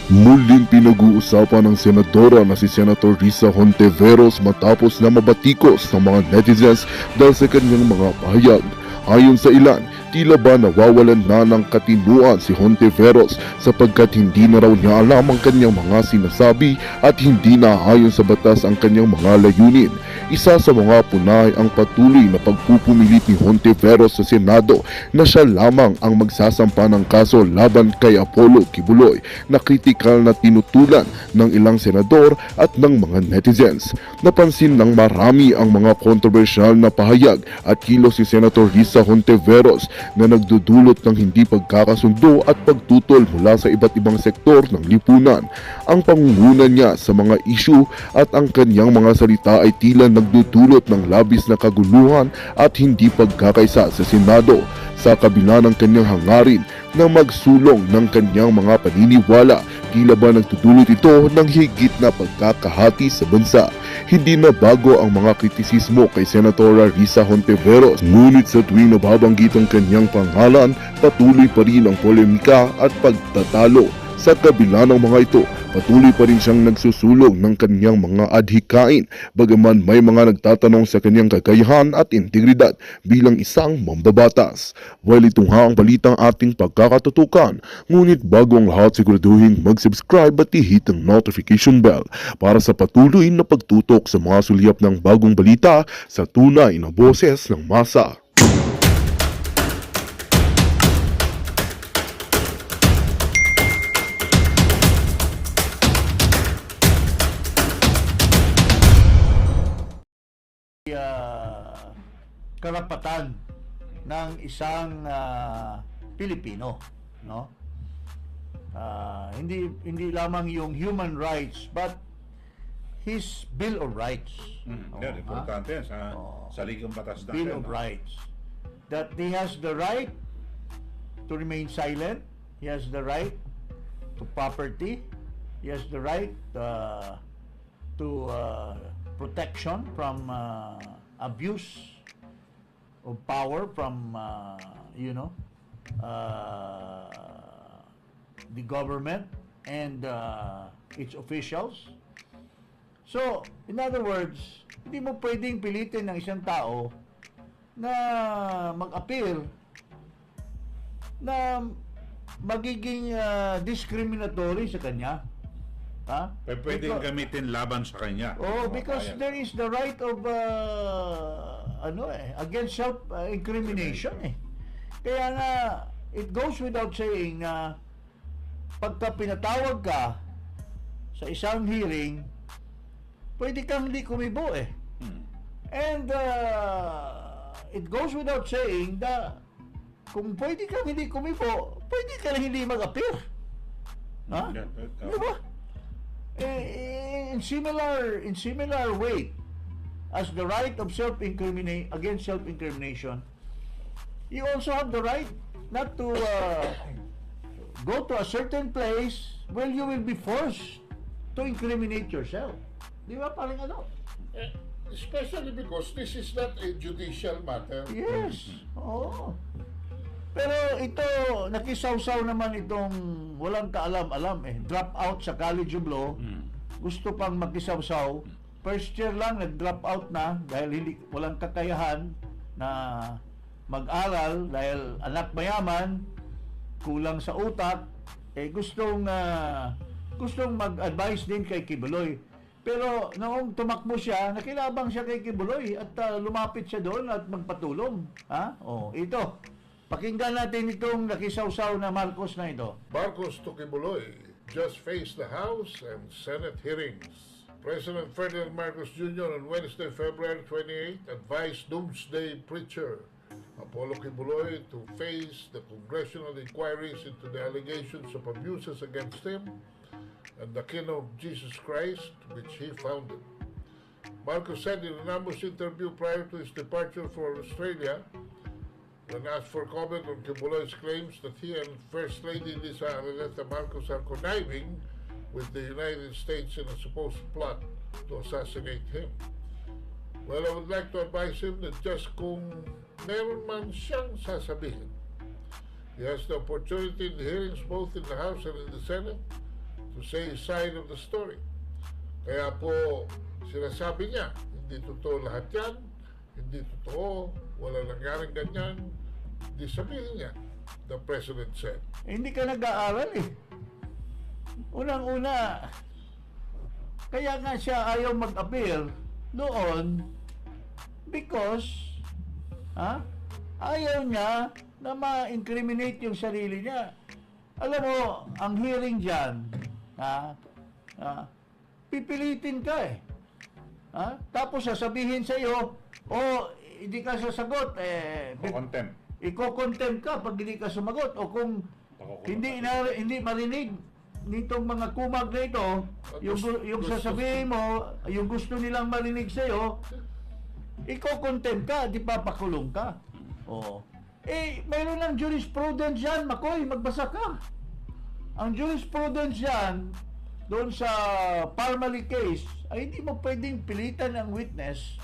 Muling pinag-uusapan ng senadora na si Sen.Risa Hontiveros matapos na mabatikos ng mga netizens dahil sa kanyang mga pahayag. Ayon sa ilan, tila ba nawawalan na ng katinuan si Hontiveros sapagkat hindi na raw niya alam ang kanyang mga sinasabi at hindi na ayon sa batas ang kanyang mga layunin. Isa sa mga punay ang patuloy na pagpupumilit ni Hontiveros sa Senado na siya lamang ang magsasampa ng kaso laban kay Quiboloy na kritikal na tinutulan ng ilang senador at ng mga netizens. Napansin ng marami ang mga kontrobersyal na pahayag at kilos si Sen.Risa Hontiveros na nagdudulot ng hindi pagkakasundo at pagtutol mula sa iba't ibang sektor ng lipunan. Ang pangunguna niya sa mga isyu at ang kanyang mga salita ay tila nagdudulot ng labis na kaguluhan at hindi pagkakaisa sa Senado sa kabila ng kanyang hangarin na magsulong ng kanyang mga paniniwala. Tila ba nagdudulot ito ng higit na pagkakahati sa bansa. Hindi na bago ang mga kritisismo kay Senadora Risa Hontiveros, ngunit sa tuwing nababanggit ang kanyang pangalan, patuloy pa rin ang polemika at pagtatalo. Sa kabila ng mga ito, patuloy pa rin siyang nagsusulong ng kanyang mga adhikain, bagaman may mga nagtatanong sa kanyang kakayahan at integridad bilang isang mambabatas. Well, ito nga ang balitang ating pagkakatutukan, ngunit bago ang lahat siguraduhin mag-subscribe at i-hit ang notification bell para sa patuloy na pagtutok sa mga sulyap ng bagong balita sa tunay na boses ng MASA. Karapatan ng isang Pilipino, no? Hindi lamang yung human rights but his Bill of Rights. Yan, importante yan sa ligang batas natin. Bill of Rights. That he has the right to remain silent, he has the right to property, he has the right to protection from abuse of power from the government and its officials. So, in other words, hindi mo pwedeng pilitin ng isang tao na mag-appeal na magiging discriminatory sa kanya. Ha? Pwedeng gamitin laban sa kanya. Oh, because there is the right of against self-incrimination Kaya nga, it goes without saying na pagka pinatawag ka sa isang hearing, pwede kang hindi kumibo And it goes without saying na kung pwede kang hindi kumibo, pwede ka rin hindi mag-appear. Ha? Diba? In similar way as the right of against self-incrimination, you also have the right not to go to a certain place where you will be forced to incriminate yourself. Di ba? Parang ano? Especially because this is not a judicial matter. Yes. Oo. Pero ito, nakisawsaw naman itong walang kaalam-alam Drop out sa College of Law. Gusto pang makisawsaw. First year lang, nag-drop out na dahil walang kakayahan na mag-aral dahil anak mayaman, kulang sa utak. Gustong mag-advise din kay Quiboloy. Pero noong tumakbo siya, nakilabang siya kay Quiboloy at lumapit siya doon at magpatulong. Ito. Pakinggan natin itong nakisawsaw na Marcos na ito. Marcos to Quiboloy just faced the House and Senate hearings. President Ferdinand Marcos Jr. on Wednesday, February 28, advised doomsday preacher Apollo Quiboloy to face the congressional inquiries into the allegations of abuses against him and the Kingdom of Jesus Christ, which he founded. Marcos said in an ambush interview prior to his departure for Australia, when asked for comment on Quiboloy's claims that he and First Lady Lisa Araneta Marcos are conniving with the United States in a supposed plot to assassinate him. Well, I would like to advise him that just kung meron man siyang sasabihin, he has the opportunity in the hearings both in the House and in the Senate to to say his side of the story. Kaya po, sinasabi niya, hindi totoo lahat yan, hindi totoo, wala nangyaring ganyan. Di sabihin niya, the President said. Hindi ka nag-aaral eh. Unang-una, kaya nga siya ayaw mag-appear doon because ayaw niya na ma-incriminate yung sarili niya. Alam mo, ang hearing dyan, pipilitin ka eh. Tapos sasabihin sa iyo, hindi ka sasagot, Contempt. iko-contempt ka pag hindi ka sumagot. O kung hindi marinig nitong mga kumag na ito, yung sasabihin mo, yung gusto nilang marinig sa iyo, iko-contempt ka, di papakulong ka. Mayroon ng jurisprudence yan, Makoy, magbasa ka. Ang jurisprudence yan, doon sa Parmali case, ay hindi mo pwedeng pilitan ang witness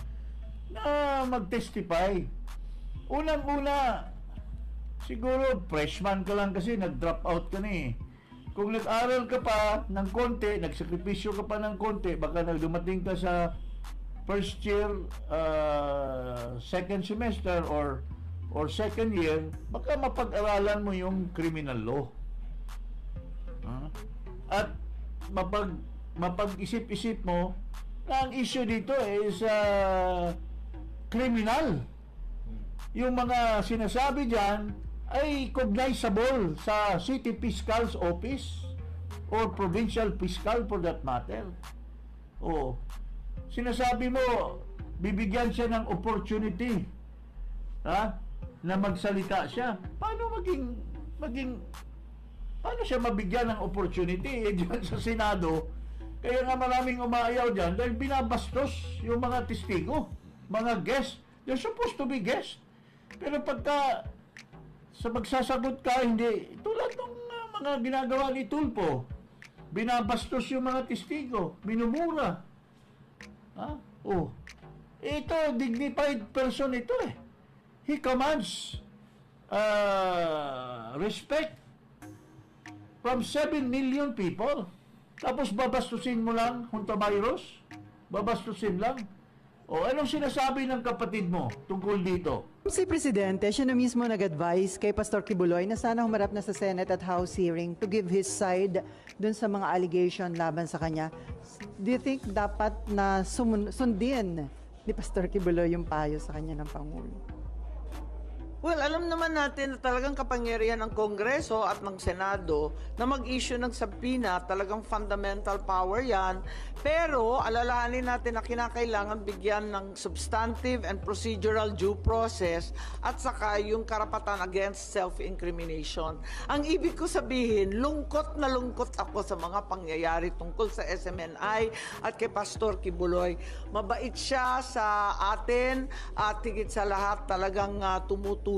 na mag-testify. Unang-una, siguro freshman ka lang kasi nag-drop out ka na eh. Kung nag-aral ka pa ng konti, nagsakripisyo ka pa ng konti, baka dumating ka sa first year, second semester or second year, baka mapag-aralan mo yung criminal law. At mapag-isip-isip mo na ang issue dito is criminal. Yung mga sinasabi dyan ay cognizable sa City Fiscal's Office or Provincial Fiscal for that matter. Sinasabi mo, bibigyan siya ng opportunity na magsalita siya. Paano paano siya mabigyan ng opportunity dyan sa Senado? Kaya nga maraming umaayaw dyan dahil binabastos yung mga testigo, mga guest. They're supposed to be guest. Pero pagka sa magsasagot ka, hindi. Tulad ng mga ginagawa ni Tulfo, binabastos yung mga testigo, minumura. Ito, dignified person ito eh. He commands respect from 7 million people. Tapos babastusin mo lang, Hontiveros? Babastusin lang? Anong sinasabi ng kapatid mo tungkol dito? Si Presidente, siya na mismo nag-advise kay Pastor Quiboloy na sana humarap na sa Senate at House hearing to give his side dun sa mga allegation laban sa kanya. Do you think dapat na sundin ni Pastor Quiboloy yung payo sa kanya ng Pangulo? Well, alam naman natin na talagang kapangyarihan ng Kongreso at ng Senado na mag-issue ng subpoena, talagang fundamental power yan. Pero alalahanin natin na kinakailangan bigyan ng substantive and procedural due process at saka yung karapatan against self-incrimination. Ang ibig ko sabihin, lungkot na lungkot ako sa mga pangyayari tungkol sa SMNI at kay Pastor Quiboloy. Mabait siya sa atin at higit sa lahat talagang tumutulong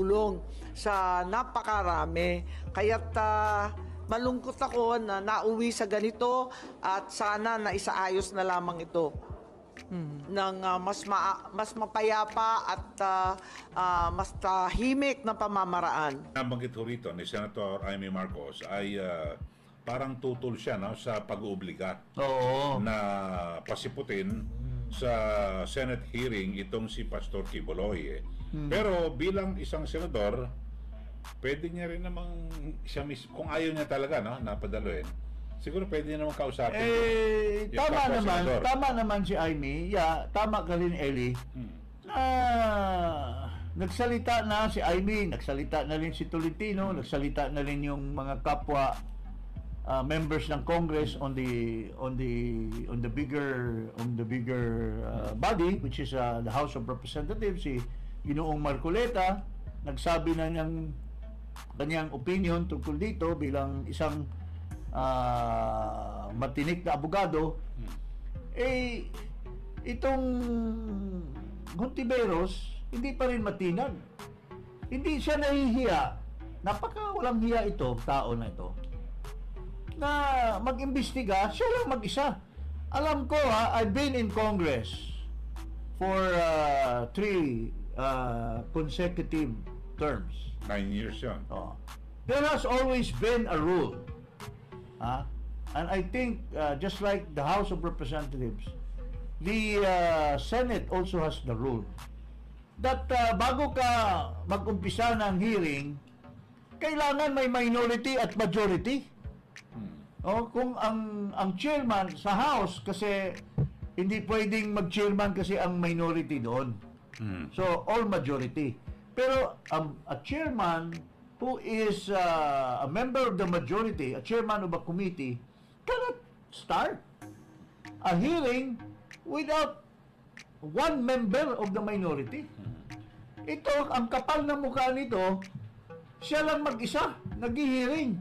sa napakarami. Kaya't malungkot ako na nauwi sa ganito at sana na isaayos na lamang ito ng mas mapayapa at mas tahimik na pamamaraan. Nabanggit ko rito ni Senator Amy Marcos ay parang tutol siya sa pag-uubliga na pasiputin sa Senate hearing itong si Pastor Quiboloy. Pero bilang isang senador, pwede niya rin namang siya mismo, kung ayaw niya talaga napadaluin, siguro pwede niya namang kausapin. Tama naman si Amy. Tama ka rin, Ellie. Nagsalita na si Amy, nagsalita na rin si Tolentino, nagsalita na rin yung mga kapwa members ng Congress on the bigger body, which is the House of Representatives. Si Ginoong Marcoleta nagsabi na ng kanyang opinion tungkol dito bilang isang matinik na abogado. Itong Hontiveros hindi pa rin matinag, hindi siya nahihiya. Napaka walang hiya ito, tao na ito, na mag-imbestiga siya lang mag-isa. Alam ko I've been in Congress for 3 consecutive terms. 9 years yun. There has always been a rule and I think just like the House of Representatives, the Senate also has the rule that bago ka mag-umpisa ng hearing, kailangan may minority at majority. Kung ang chairman sa House, kasi hindi pwedeng mag-chairman kasi ang minority doon. So, all majority. Pero a chairman who is a member of the majority, a chairman of a committee, cannot start a hearing without one member of the minority. Ito, ang kapal na mukha nito, siya lang mag-isa, nag-hearing,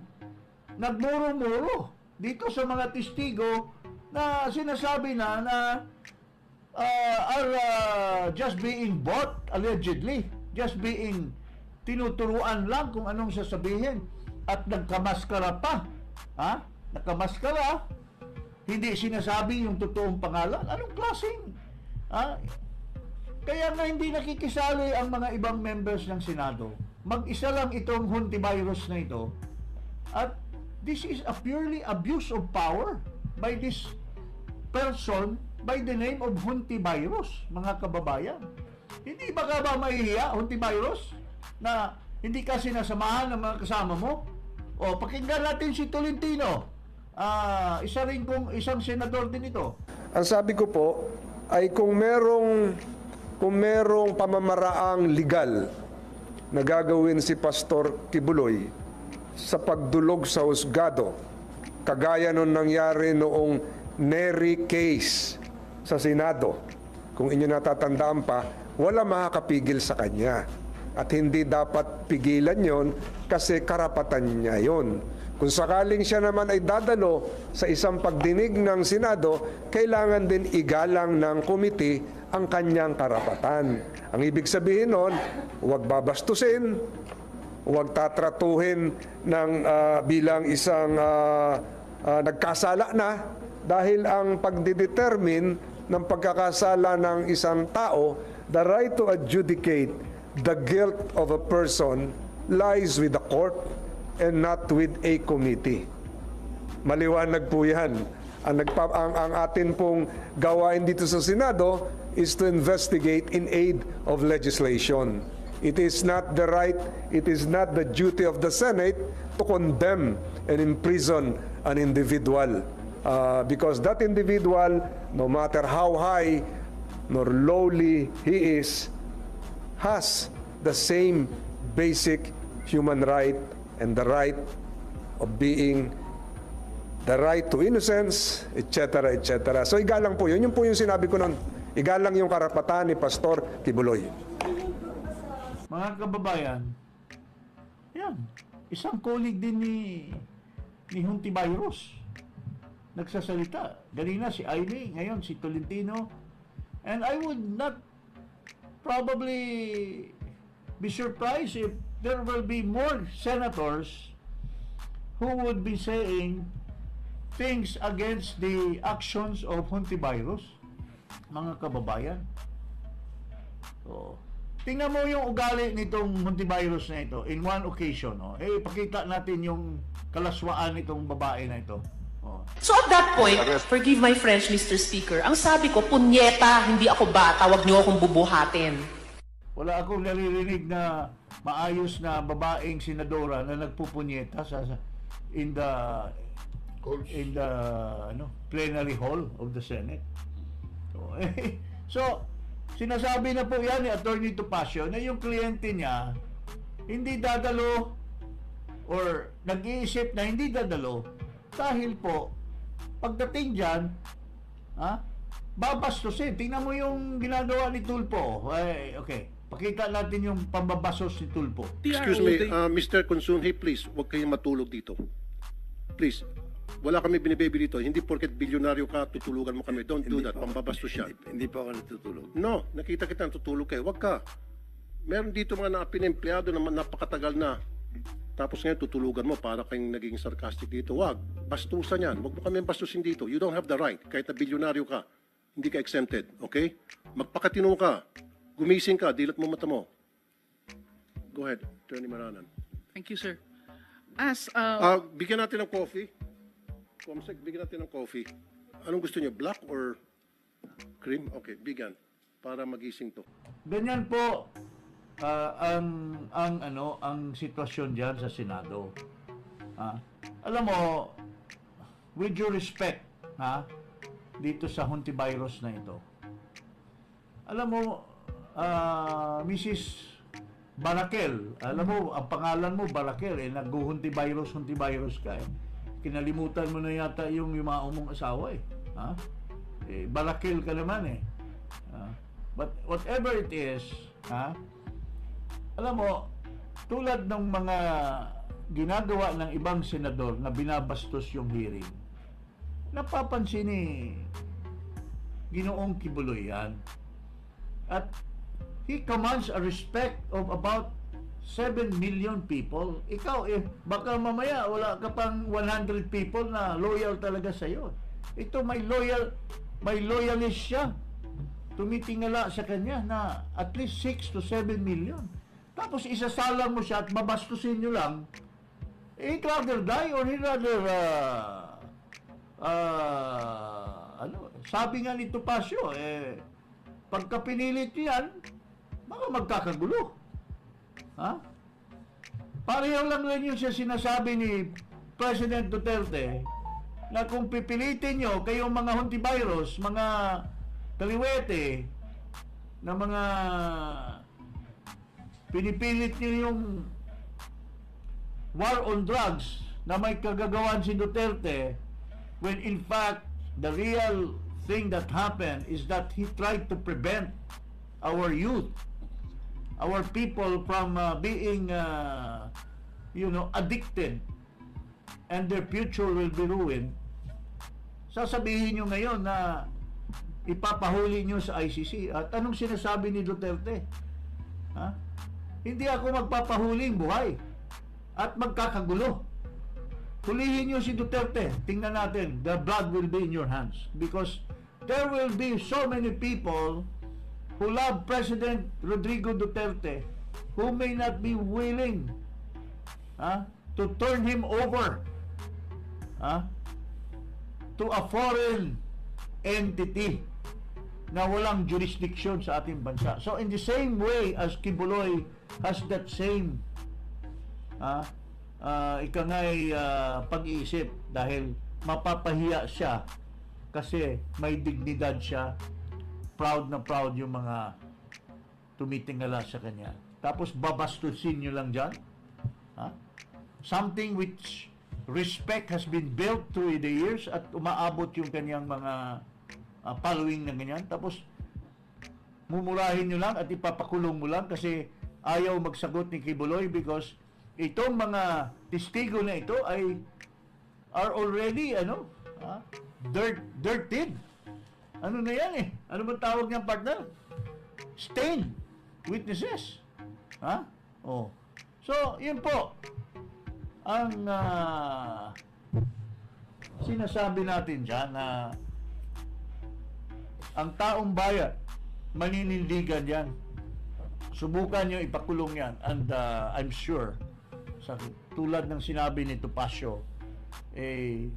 nagmuro-muro dito sa mga testigo na sinasabi na are just being bought, allegedly, just being tinuturuan lang kung anong sasabihin, at nagkamaskara pa. Nakamaskara, hindi sinasabi yung totoong pangalan. Anong klaseng? Kaya nga hindi nakikisali ang mga ibang members ng Senado. Mag-isa lang itong Hontiveros na ito. At this is a purely abuse of power by this person by the name of Hontiveros, mga kababayan. Hindi ba ka ba mahihiya, Hontiveros, na hindi ka sinasamahan ng mga kasama mo? O, pakinggan natin si Tolentino. Isang senador din ito. Ang sabi ko po ay kung merong pamamaraang legal na gagawin si Pastor Quiboloy sa pagdulog sa husgado, kagaya nung nangyari noong Neri case sa Senado, kung inyo natatandaan pa, wala makakapigil sa kanya. At hindi dapat pigilan yon kasi karapatan niya yon. Kung sakaling siya naman ay dadalo sa isang pagdinig ng Senado, kailangan din igalang ng komite ang kanyang karapatan. Ang ibig sabihin nun, huwag babastusin, huwag tatratuhin ng, bilang isang nagkasala na, dahil ang pagdidetermine ng pagkakasala ng isang tao, the right to adjudicate the guilt of a person lies with the court and not with a committee. Maliwanag po yan. Ang atin pong gawain dito sa Senado is to investigate in aid of legislation. It is not the right, it is not the duty of the Senate to condemn and imprison an individual. Because that individual, no matter how high nor lowly he is, has the same basic human right and the right of being, the right to innocence, etc., etc. So igalang po yun. Yun po yung sinabi ko nun. Igalang yung karapatan ni Pastor Quiboloy. Mga kababayan, yan, isang colleague din ni Hontiveros nagsasalita. Ganina si Ailey, ngayon si Tolentino. And I would not probably be surprised if there will be more senators who would be saying things against the actions of Hontiveros, mga kababayan. So, tingnan mo yung ugali nitong Hontiveros na ito in one occasion. Pakita natin yung kalaswaan nitong babae na ito. So at that point, forgive my French, Mr. Speaker, ang sabi ko, punyeta, hindi ako bata, wag niyo akong bubuhatin. Wala akong naririnig na maayos na babaeng senadora na nagpupunyeta in the plenary hall of the Senate. So, sinasabi na po yan ni Attorney Topacio na yung kliyente niya hindi dadalo or nag-iisip na hindi dadalo dahil po pagdating dyan, babastusin. Tingnan mo yung ginagawa ni Tulfo. Okay. Pakita natin yung pambabastos ni Tulfo. Excuse me, Mr. Consunhi, please, huwag kayong matulog dito. Please, wala kami binibaby dito. Hindi porket bilyonaryo ka, tutulugan mo kami. Don't do that. Pambabastos siya. Hindi pa ako natutulog. No, nakita kita tutulog kayo. Huwag ka. Meron dito mga napina-empleyado na napakatagal na. Tapos ngayon tutulugan mo para kayong naging sarcastic dito. Huwag. Bastusan yan. Huwag mo kami bastusin dito. You don't have the right. Kahit na bilyonaryo ka, hindi ka exempted. Okay? Magpakatino ka. Gumising ka. Dilat mo mata mo. Go ahead, Attorney Maranan. Thank you, sir. Bigyan natin ng coffee. Comsec, bigyan natin ng coffee. Anong gusto niyo, black or cream? Okay, bigyan. Para magising to. Ganyan po ang sitwasyon diyan sa Senado. Alam mo, with due respect, dito sa Hontiveros na ito. Alam mo, Mrs. Barakel, alam mo, ang pangalan mo Barakel, nag-Hontiveros ka eh. Kinalimutan mo na yata yung mga mong asawa eh. Barakel ka naman eh. But whatever it is, alam mo, tulad ng mga ginagawa ng ibang senador na binabastos yung hearing, napapansin ni Ginoong Quiboloy yan. At he commands a respect of about 7 million people. Ikaw, baka mamaya wala ka pang 100 people na loyal talaga sa'yo. Ito, may loyalist siya. Tumitingala sa kanya na at least 6 to 7 million. Tapos isasalang mo siya at babastusin nyo lang. He'd rather die or he'd rather sabi nga ni Topacio, pagka pinilit yan, baka magkakagulo. Pareho lang rin yung sinasabi ni President Duterte na kung pipilitin nyo kayong mga Hontiveros, mga kaliwete, na mga pinipilit nyo yung war on drugs na may kagagawan si Duterte, when in fact the real thing that happened is that he tried to prevent our youth, our people from being addicted, and their future will be ruined. Sasabihin nyo ngayon na ipapahuli nyo sa ICC. At anong sinasabi ni Duterte? Hindi ako magpapahuling buhay at magkakagulo. Hulihin nyo si Duterte. Tingnan natin, the blood will be in your hands, because there will be so many people who love President Rodrigo Duterte who may not be willing to turn him over to a foreign entity na walang jurisdiction sa ating bansa. So in the same way as Quiboloy has that same pag-iisip, dahil mapapahiya siya kasi may dignidad siya, proud na proud yung mga tumitingala sa kanya. Tapos babastusin nyo lang dyan. Something which respect has been built through the years at umaabot yung kanyang mga following na ganyan. Tapos mumurahin nyo lang at ipapakulong mo lang kasi ayaw magsagot ni Quiboloy, because itong mga testigo na ito are already dirted. Ano na yan eh? Ano ba tawag niyang partner? Stained witnesses. So, yun po ang sinasabi natin dyan, na ang taong bayan maninindigan yan. Subukan nyo ipakulong yan, and I'm sure, tulad ng sinabi ni Topacio,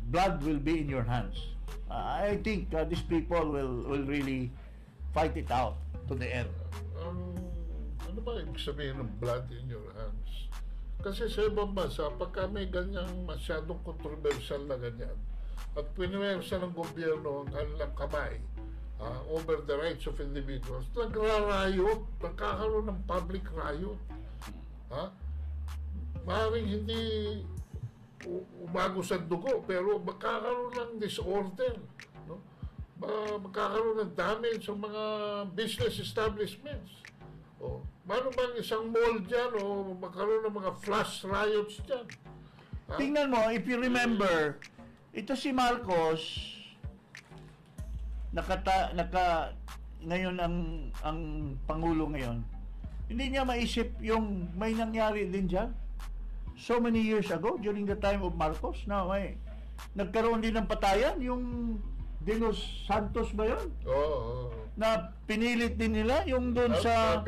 blood will be in your hands. I think these people will really fight it out to the end. Ano ba ibig sabihin ng blood in your hands? Kasi sa ibang bansa, pagka may ganyang masyadong controversial na ganyan, at piniwersa ng gobyerno ang kanilang kamay over the rights of individuals, nagrarayot, nagkakaroon ng public riot. Maaaring hindi umagos ang dugo, pero magkakaroon ng disorder, no? Magkakaroon ng damage sa mga business establishments. Paano bang isang mall dyan o magkaroon ng mga flash riots dyan? Tingnan mo, if you remember, ito si Marcos, ngayon ang Pangulo ngayon, hindi niya maisip yung may nangyari din dyan so many years ago, during the time of Marcos, na nagkaroon din ng patayan, yung De Los Santos ba yun? Na pinilit din nila yung doon sa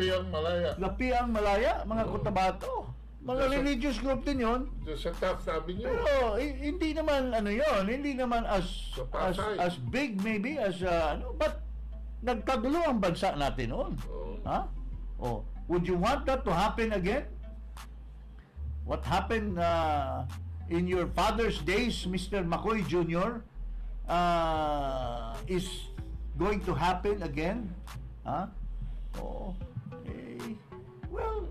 Lapiang Malaya, mga Cotabato. Mga religious group din yun. Sa Taft Avenue. Pero hindi naman ano yon, hindi naman Sa Pasay. as big maybe as but nagkagulo ang bansa natin noon. Ha? Oh, would you want that to happen again? What happened in your father's days, Mr. McCoy Jr., is going to happen again? Ha? Oh, well,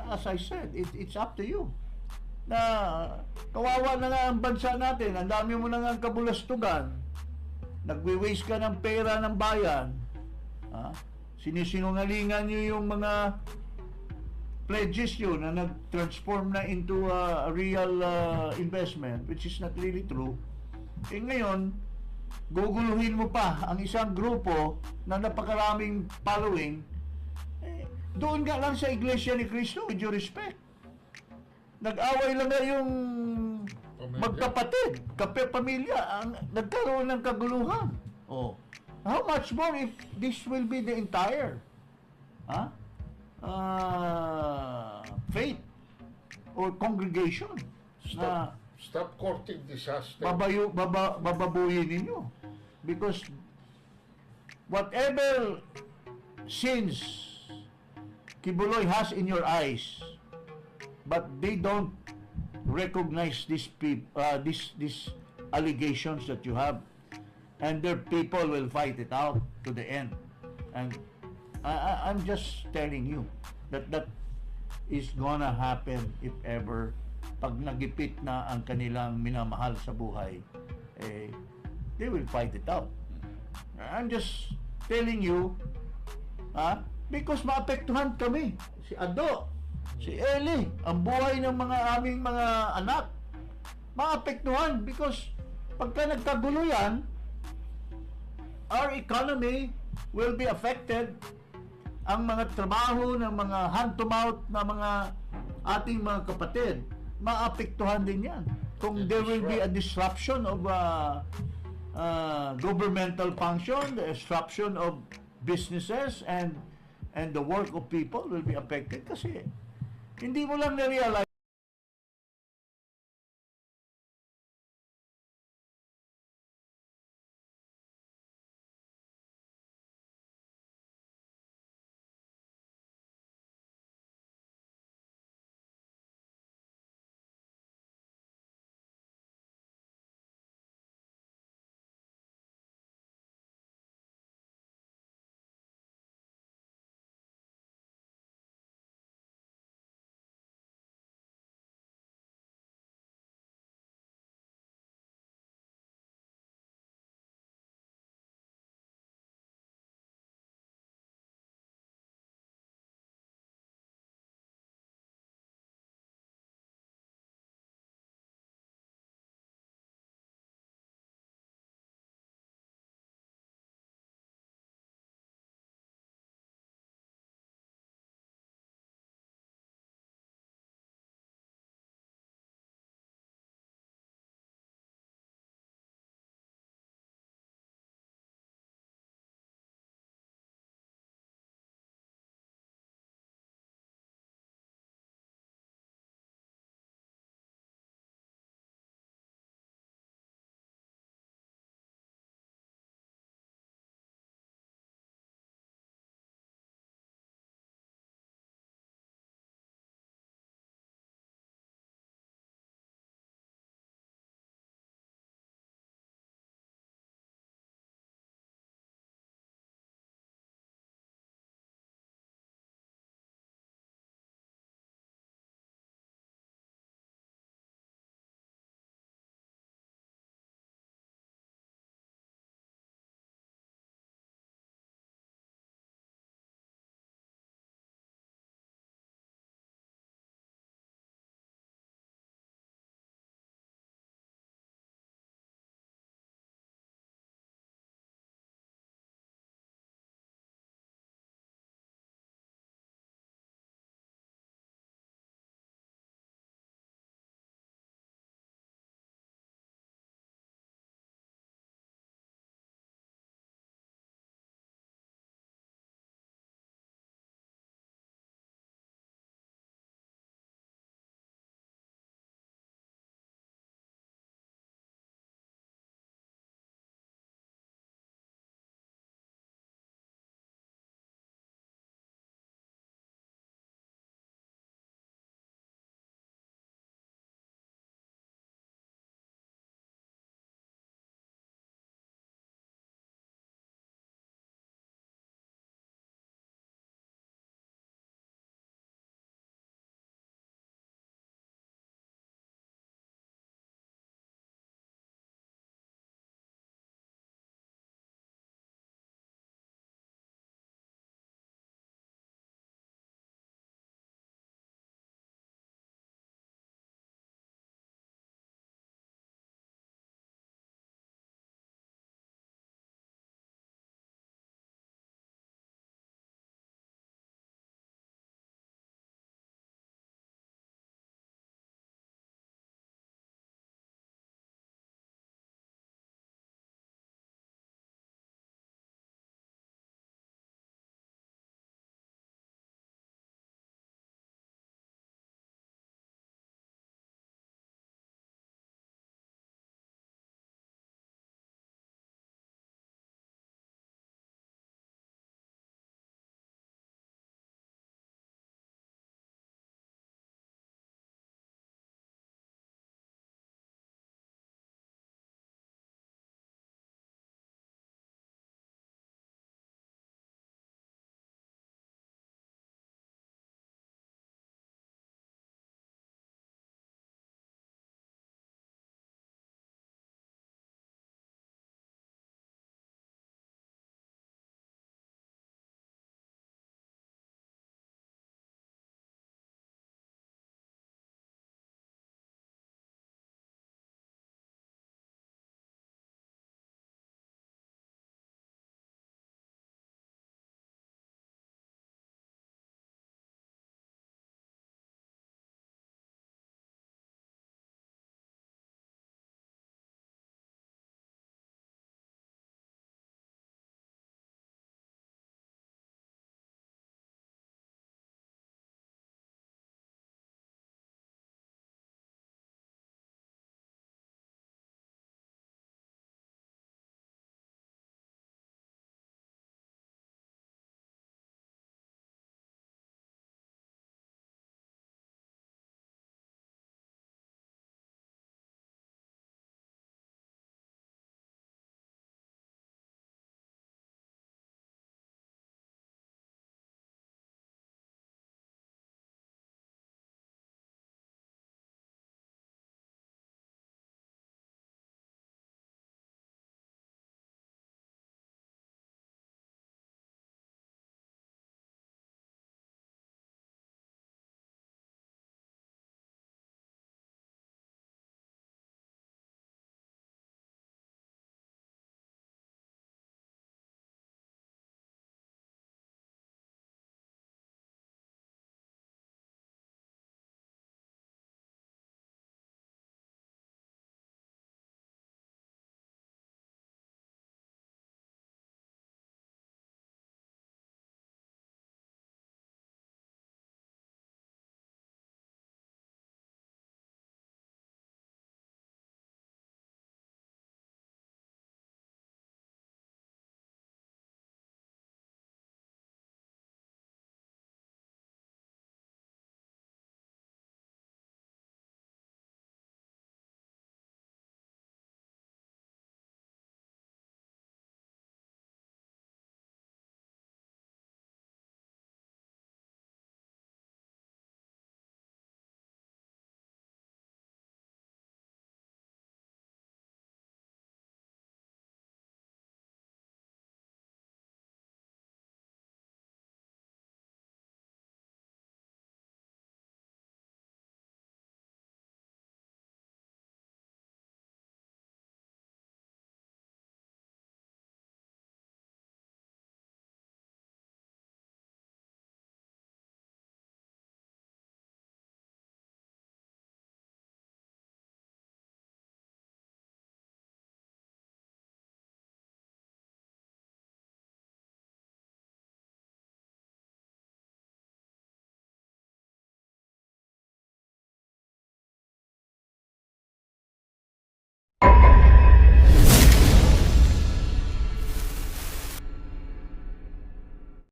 as I said, it's up to you. Na kawawa na nga ang bansa natin, ang dami mo na nga kabulastugan, nagwe-waste ka ng pera ng bayan, sinisinungalingan nyo yung mga pledges yun na nag-transform na into a real investment, which is not really true. Ngayon, guguluhin mo pa ang isang grupo na napakaraming following, doon nga lang sa Iglesia ni Cristo, with due respect. Nag-away lang nga yung magkapatid, pamilya, ang nagkaroon ng kaguluhan. Oh. How much more if this will be the entire faith or congregation na Stop courting disaster. bababuyin ninyo. Because whatever sins Quiboloy has in your eyes, but they don't recognize these allegations that you have, and their people will fight it out to the end. And I'm just telling you that is gonna happen if ever, pag nagipit na ang kanilang minamahal sa buhay, they will fight it out. I'm just telling you, because maapektuhan kami. Si Ado, si Eli, ang buhay ng aming mga anak, maapektuhan because pagka nagkagulo yan, our economy will be affected. Ang mga trabaho ng mga hand-to-mouth na mga ating mga kapatid, maapektuhan din yan. Kung there will be a disruption of governmental function, the disruption of businesses, and the work of people will be affected kasi hindi mo lang na-realize